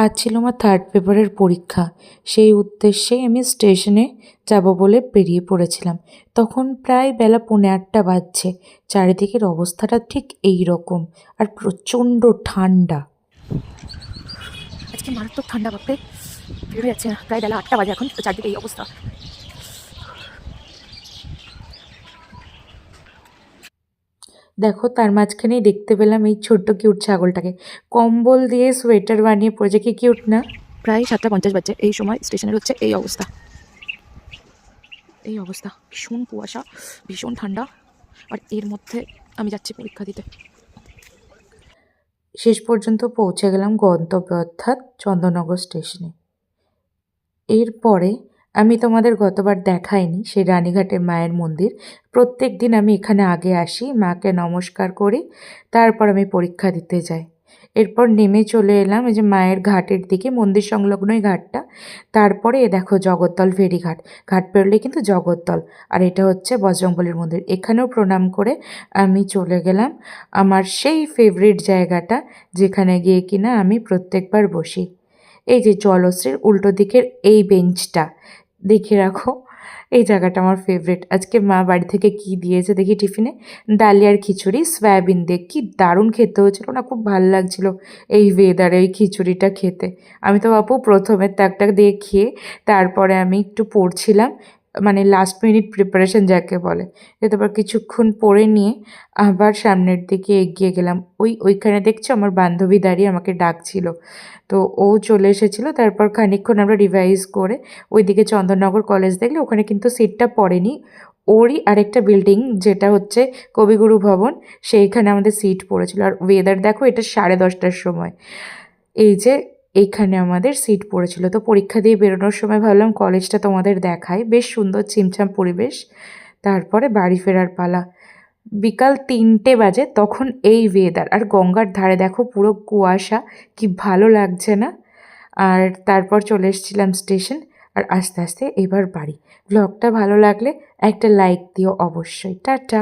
আজ ছিল আমার থার্ড পেপারের পরীক্ষা। সেই উদ্দেশ্যেই আমি স্টেশনে যাব বলে বেরিয়ে পড়েছিলাম। তখন প্রায় বেলা 8:45 বাজছে। চারিদিকের অবস্থাটা ঠিক এই রকম, আর প্রচণ্ড ঠান্ডা। আজকে মারাত্মক ঠান্ডা, বাপরে বেরোনো যাচ্ছে না। প্রায় বেলা 8টা বাজে এখন, চারদিকে এই অবস্থা। দেখো, তার মাঝখানেই দেখতে পেলাম এই ছোট্ট কিউট ছাগলটাকে। কম্বল দিয়ে সোয়েটার বানিয়ে পড়েছে, কি কিউট না? প্রায় 7:50 বাজছে, এই সময় স্টেশনের হচ্ছে এই অবস্থা। এই অবস্থা, ভীষণ কুয়াশা, ভীষণ ঠান্ডা, আর এর মধ্যে আমি যাচ্ছি পরীক্ষা দিতে। শেষ পর্যন্ত পৌঁছে গেলাম গন্তব্যে, অর্থাৎ চন্দননগর স্টেশনে। এরপরে আমি তোমাদের গতবার দেখাইনি সেই রানীঘাটের মায়ের মন্দির। প্রত্যেক দিন আমি এখানে আগে আসি, মাকে নমস্কার করি, তারপর আমি পরীক্ষা দিতে যাই। এরপর নেমে চলে এলাম এই যে মায়ের ঘাটের দিকে, মন্দির সংলগ্নই ঘাটটা। তারপরে এ দেখো জগদ্দল ফেরিঘাট, ঘাট পেরোলেই কিন্তু জগদ্দল। আর এটা হচ্ছে বজরংবলীর মন্দির। এখানেও প্রণাম করে আমি চলে গেলাম আমার সেই ফেভারিট জায়গাটা, যেখানে গিয়ে কিনা আমি প্রত্যেকবার বসি। এই যে জলশ্রীর উল্টো দিকের এই বেঞ্চটা, দেখে রাখো, এই জায়গাটা আমার ফেভারিট। আজকে মা বাড়ি থেকে কি দিয়েছে দেখি টিফিনে, ডালিয়ার খিচুড়ি সয়াবিন দিয়ে, কি দারুণ খেতে হয়েছিল না, খুব ভালো লাগছিল এই ওয়েদারে এই খিচুড়িটা খেতে। আমি তো বাপু প্রথমে তাকটা দিয়ে খেয়ে তারপরে আমি একটু পড়ছিলাম, মানে লাস্ট মিনিট প্রিপারেশন যাকে বলে। তারপর কিছুক্ষণ পড়ে নিয়ে আবার সামনের দিকে এগিয়ে গেলাম। ওইখানে দেখছো আমার বান্ধবী দাঁড়িয়ে আমাকে ডাকছিল, তো ও চলে এসেছিলো। তারপর খানিকক্ষণ আমরা রিভাইজ করে ওইদিকে চন্দননগর কলেজ দেখলে, ওখানে কিন্তু সিটটা পড়েনি। ওরই আরেকটা বিল্ডিং যেটা হচ্ছে কবিগুরু ভবন, সেইখানে আমাদের সিট পড়েছিল। আর ওয়েদার দেখো, এটা 10:30টার সময়, এই যে এইখানে আমাদের সিট পড়েছিল। তো পরীক্ষা দিয়ে বেরোনোর সময় ভাবলাম কলেজটা তোমাদের দেখায়, বেশ সুন্দর ছিমছাম পরিবেশ। তারপরে বাড়ি ফেরার পালা। বিকাল 3টে বাজে, তখন এই ওয়েদার, আর গঙ্গার ধারে দেখো পুরো কুয়াশা, কি ভালো লাগছে না? আর তারপর চলে এসেছিলাম স্টেশন, আর আস্তে আস্তে এবার বাড়ি। ব্লগটা ভালো লাগলে একটা লাইক দিও অবশ্যই। টাটা।